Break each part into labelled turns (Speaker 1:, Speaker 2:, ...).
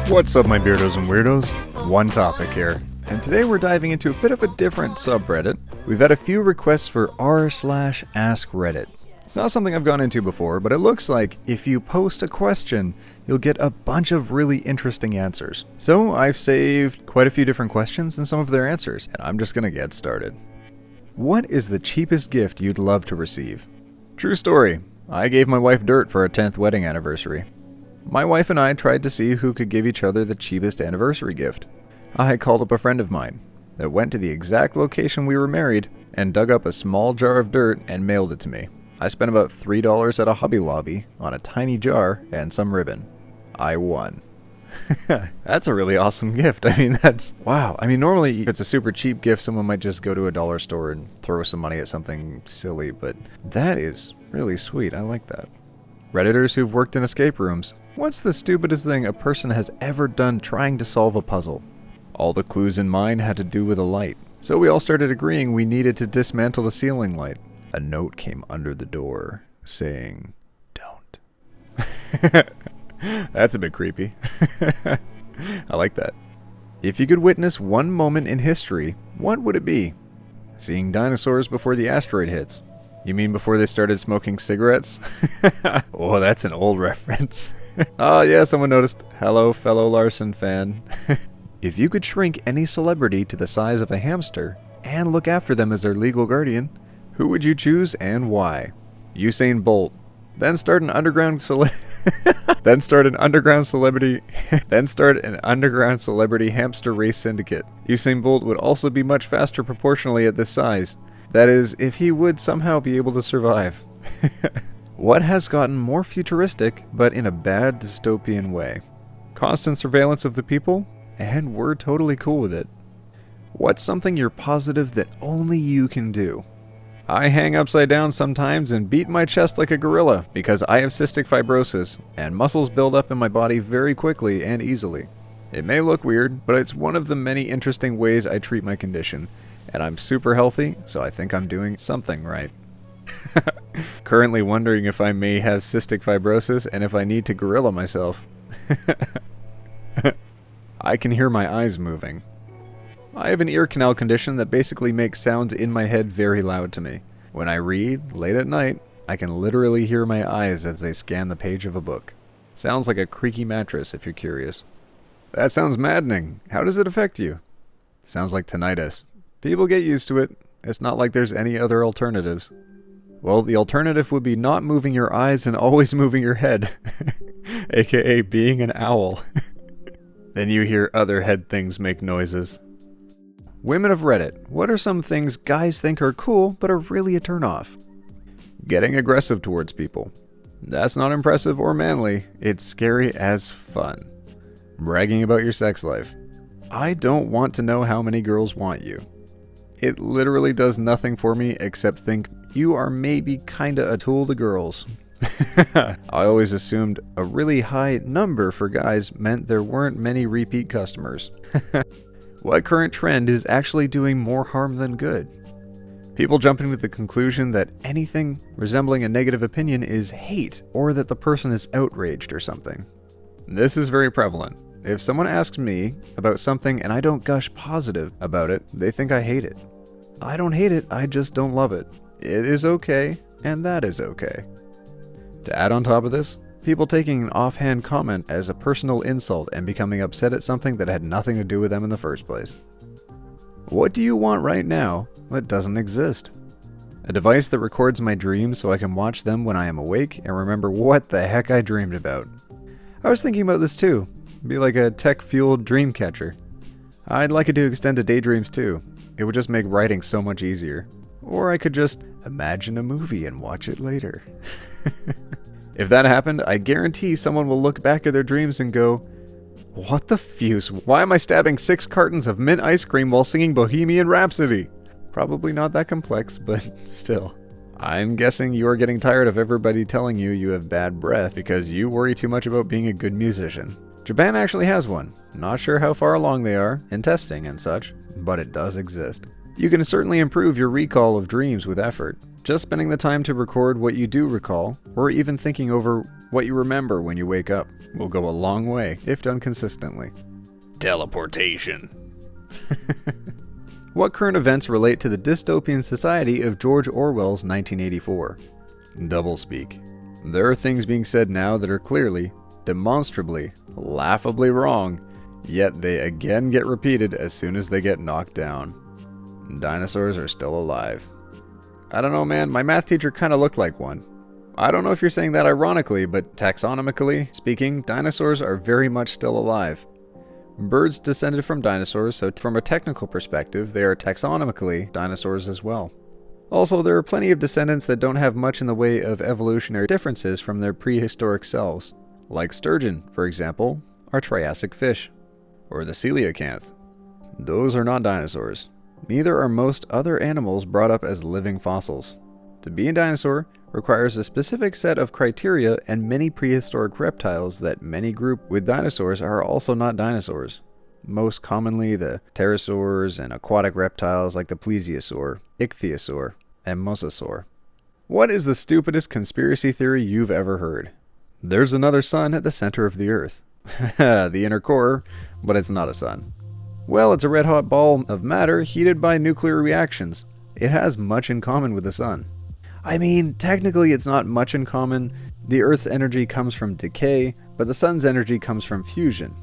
Speaker 1: What's up, my Beardos and Weirdos? OneTopic here, and today we're diving into a bit of a different subreddit. We've had a few requests for r/AskReddit. It's not something I've gone into before, but it looks like if you post a question, you'll get a bunch of really interesting answers. So I've saved quite a few different questions and some of their answers, and I'm just gonna get started. What is the cheapest gift you'd love to receive? True story. I gave my wife dirt for our 10th wedding anniversary. My wife and I tried to see who could give each other the cheapest anniversary gift. I called up a friend of mine that went to the exact location we were married and dug up a small jar of dirt and mailed it to me. I spent about $3 at a Hobby Lobby on a tiny jar and some ribbon. I won. That's a really awesome gift. I mean, wow. I mean, normally if it's a super cheap gift, someone might just go to a dollar store and throw some money at something silly, but that is really sweet. I like that. Redditors who've worked in escape rooms. What's the stupidest thing a person has ever done trying to solve a puzzle? All the clues in mine had to do with a light, so we all started agreeing we needed to dismantle the ceiling light. A note came under the door saying, "Don't." That's a bit creepy. I like that. If you could witness one moment in history, what would it be? Seeing dinosaurs before the asteroid hits. You mean before they started smoking cigarettes? Oh, that's an old reference. Oh yeah, someone noticed. Hello, fellow Larson fan. If you could shrink any celebrity to the size of a hamster and look after them as their legal guardian, who would you choose and why? Usain Bolt. Then start an underground celebrity hamster race syndicate. Usain Bolt would also be much faster proportionally at this size. That is, if he would somehow be able to survive. What has gotten more futuristic, but in a bad dystopian way? Constant surveillance of the people, and we're totally cool with it. What's something you're positive that only you can do? I hang upside down sometimes and beat my chest like a gorilla because I have cystic fibrosis, and muscles build up in my body very quickly and easily. It may look weird, but it's one of the many interesting ways I treat my condition, and I'm super healthy, so I think I'm doing something right. Currently wondering if I may have cystic fibrosis and if I need to gorilla myself. I can hear my eyes moving. I have an ear canal condition that basically makes sounds in my head very loud to me. When I read, late at night, I can literally hear my eyes as they scan the page of a book. Sounds like a creaky mattress if you're curious. That sounds maddening. How does it affect you? Sounds like tinnitus. People get used to it. It's not like there's any other alternatives. Well, the alternative would be not moving your eyes and always moving your head. AKA being an owl. Then you hear other head things make noises. Women of Reddit, what are some things guys think are cool but are really a turnoff? Getting aggressive towards people. That's not impressive or manly. It's scary as fun. Bragging about your sex life. I don't want to know how many girls want you. It literally does nothing for me except think you are maybe kinda a tool to girls. I always assumed a really high number for guys meant there weren't many repeat customers. What current trend is actually doing more harm than good? People jumping to the conclusion that anything resembling a negative opinion is hate, or that the person is outraged or something. This is very prevalent. If someone asks me about something and I don't gush positive about it, they think I hate it. I don't hate it, I just don't love it. It is okay, and that is okay. To add on top of this, people taking an offhand comment as a personal insult and becoming upset at something that had nothing to do with them in the first place. What do you want right now that doesn't exist? A device that records my dreams so I can watch them when I am awake and remember what the heck I dreamed about. I was thinking about this too. Be like a tech-fueled dream catcher. I'd like it to extend to daydreams too. It would just make writing so much easier. Or I could just imagine a movie and watch it later. If that happened, I guarantee someone will look back at their dreams and go, "What the fuse? Why am I stabbing 6 cartons of mint ice cream while singing Bohemian Rhapsody?" Probably not that complex, but still. I'm guessing you are getting tired of everybody telling you you have bad breath because you worry too much about being a good musician. Japan actually has one. Not sure how far along they are in testing and such, but it does exist. You can certainly improve your recall of dreams with effort. Just spending the time to record what you do recall, or even thinking over What you remember when you wake up will go a long way if done consistently.
Speaker 2: Teleportation.
Speaker 1: What current events relate to the dystopian society of George Orwell's 1984? Doublespeak. There are things being said now that are clearly, demonstrably, laughably wrong, yet they again get repeated as soon as they get knocked down. Dinosaurs are still alive. I don't know, man, my math teacher kind of looked like one. I don't know if you're saying that ironically, but taxonomically speaking, dinosaurs are very much still alive. Birds descended from dinosaurs, so from a technical perspective, they are taxonomically dinosaurs as well. Also, there are plenty of descendants that don't have much in the way of evolutionary differences from their prehistoric selves. Like sturgeon, for example, are Triassic fish. Or the coelacanth. Those are not dinosaurs. Neither are most other animals brought up as living fossils. To be a dinosaur requires a specific set of criteria, and many prehistoric reptiles that many group with dinosaurs are also not dinosaurs. Most commonly the pterosaurs and aquatic reptiles like the plesiosaur, ichthyosaur, and mosasaur. What is the stupidest conspiracy theory you've ever heard? There's another sun at the center of the Earth. The inner core, but it's not a sun. Well, it's a red-hot ball of matter heated by nuclear reactions. It has much in common with the sun. I mean, technically it's not much in common. The Earth's energy comes from decay, but the sun's energy comes from fusion.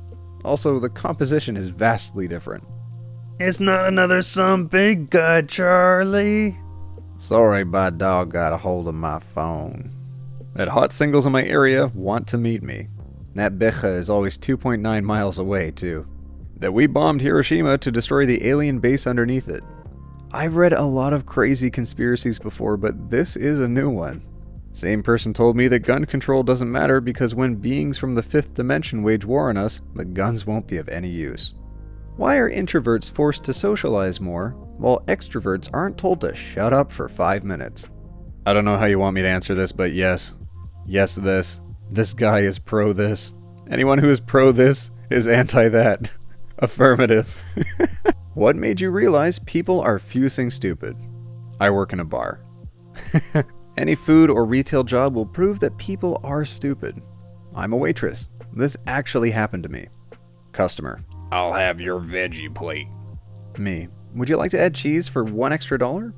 Speaker 1: Also, the composition is vastly different.
Speaker 2: It's not another some big guy, Charlie.
Speaker 1: Sorry, my dog got a hold of my phone. That hot singles in my area want to meet me. That becha is always 2.9 miles away, too. That we bombed Hiroshima to destroy the alien base underneath it. I've read a lot of crazy conspiracies before, but this is a new one. Same person told me that gun control doesn't matter because when beings from the fifth dimension wage war on us, the guns won't be of any use. Why are introverts forced to socialize more, while extroverts aren't told to shut up for 5 minutes? I don't know how you want me to answer this, but yes. Yes, this. This guy is pro this. Anyone who is pro this is anti that. Affirmative. What made you realize people are fusing stupid? I work in a bar. Any food or retail job will prove that people are stupid. I'm a waitress. This actually happened to me. Customer.
Speaker 2: I'll have your veggie plate.
Speaker 1: Me. Would you like to add cheese for $1 extra?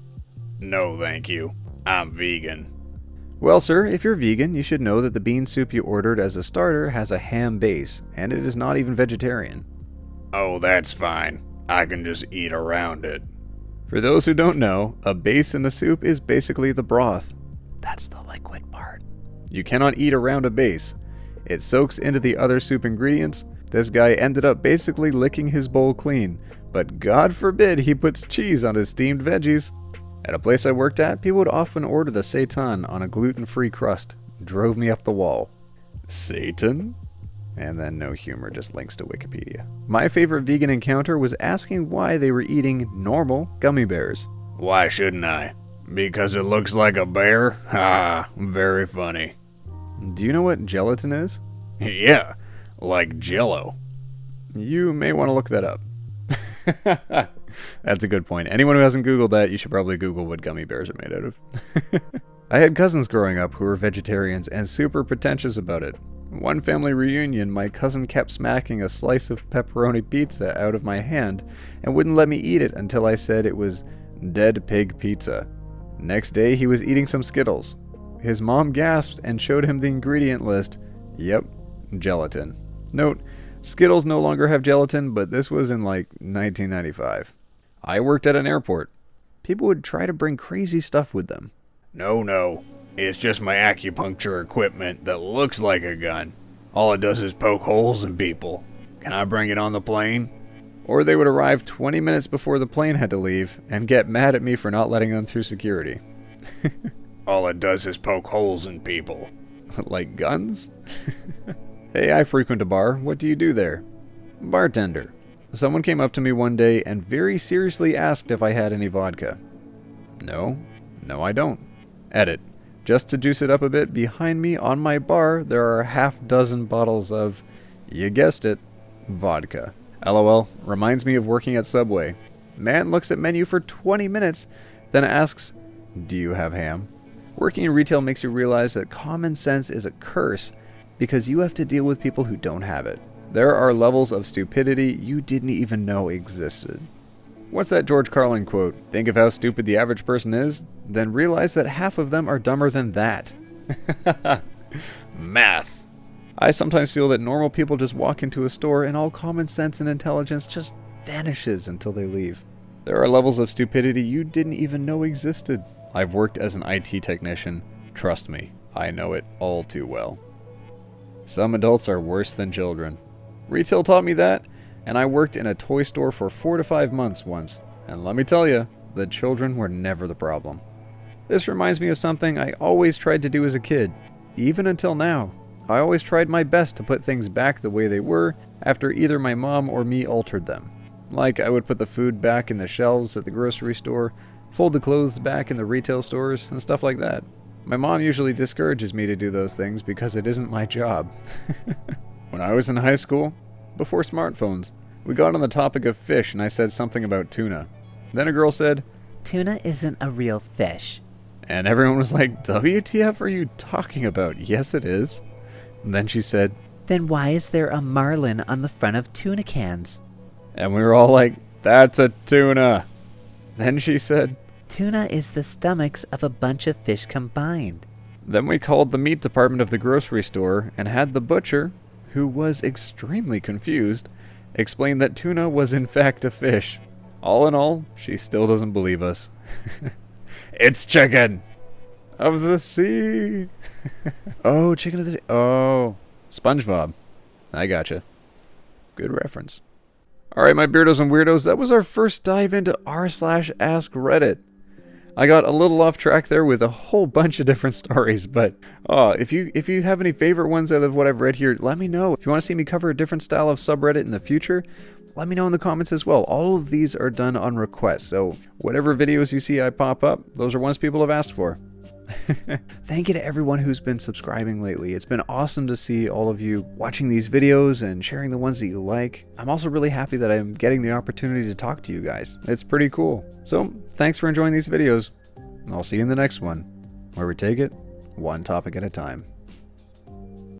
Speaker 2: No, thank you. I'm vegan.
Speaker 1: Well, sir, if you're vegan, you should know that the bean soup you ordered as a starter has a ham base, and it is not even vegetarian.
Speaker 2: Oh, that's fine. I can just eat around it.
Speaker 1: For those who don't know, a base in the soup is basically the broth. That's the liquid part. You cannot eat around a base. It soaks into the other soup ingredients. This guy ended up basically licking his bowl clean, but God forbid he puts cheese on his steamed veggies. At a place I worked at, people would often order the seitan on a gluten-free crust. Drove me up the wall. Satan? And then no humor, just links to Wikipedia. My favorite vegan encounter was asking why they were eating normal gummy bears.
Speaker 2: Why shouldn't I? Because it looks like a bear? Ha, very funny.
Speaker 1: Do you know what gelatin is?
Speaker 2: Yeah, like Jell-O.
Speaker 1: You may want to look that up. That's a good point. Anyone who hasn't Googled that, you should probably Google what gummy bears are made out of. I had cousins growing up who were vegetarians and super pretentious about it. One family reunion, my cousin kept smacking a slice of pepperoni pizza out of my hand and wouldn't let me eat it until I said it was dead pig pizza. Next day, he was eating some Skittles. His mom gasped and showed him the ingredient list. Yep, gelatin. Note, Skittles no longer have gelatin, but this was in like 1995. I worked at an airport. People would try to bring crazy stuff with them.
Speaker 2: No. It's just my acupuncture equipment that looks like a gun. All it does is poke holes in people. Can I bring it on the plane?
Speaker 1: Or they would arrive 20 minutes before the plane had to leave and get mad at me for not letting them through security.
Speaker 2: All it does is poke holes in people.
Speaker 1: Like guns? Hey, I frequent a bar. What do you do there? Bartender. Someone came up to me one day and very seriously asked if I had any vodka. No, I don't. Edit. Just to juice it up a bit, behind me on my bar, there are half dozen bottles of, you guessed it, vodka. LOL, reminds me of working at Subway. Man looks at menu for 20 minutes, then asks, do you have ham? Working in retail makes you realize that common sense is a curse because you have to deal with people who don't have it. There are levels of stupidity you didn't even know existed. What's that George Carlin quote? Think of how stupid the average person is, then realize that half of them are dumber than that.
Speaker 2: Math.
Speaker 1: I sometimes feel that normal people just walk into a store and all common sense and intelligence just vanishes until they leave. There are levels of stupidity you didn't even know existed. I've worked as an IT technician. Trust me, I know it all too well. Some adults are worse than children. Retail taught me that, and I worked in a toy store for 4 to 5 months once. And let me tell you, the children were never the problem. This reminds me of something I always tried to do as a kid, even until now. I always tried my best to put things back the way they were after either my mom or me altered them. Like I would put the food back in the shelves at the grocery store, fold the clothes back in the retail stores, and stuff like that. My mom usually discourages me to do those things because it isn't my job. When I was in high school, before smartphones, we got on the topic of fish and I said something about tuna. Then a girl said,
Speaker 3: "Tuna isn't a real fish."
Speaker 1: and everyone was like, WTF are you talking about? Yes, it is. And then she said,
Speaker 3: "Then why is there a marlin on the front of tuna cans?"
Speaker 1: and we were all like, that's a tuna. Then she said,
Speaker 3: "Tuna is the stomachs of a bunch of fish combined."
Speaker 1: Then we called the meat department of the grocery store and had the butcher, who was extremely confused, explain that tuna was in fact a fish. All in all, she still doesn't believe us.
Speaker 2: It's chicken.
Speaker 1: Of the sea. Oh, chicken of the sea. Oh, SpongeBob. I gotcha. Good reference. Alright, my Beardos and Weirdos, that was our first dive into r/AskReddit. I got a little off track there with a whole bunch of different stories, but if you have any favorite ones out of what I've read here, let me know. If you want to see me cover a different style of subreddit in the future, let me know in the comments as well. All of these are done on request, so whatever videos you see I pop up, those are ones people have asked for. Thank you to everyone who's been subscribing lately. It's been awesome to see all of you watching these videos and sharing the ones that you like. I'm also really happy that I'm getting the opportunity to talk to you guys. It's pretty cool. So thanks for enjoying these videos. I'll see you in the next one, where we take it one topic at a time.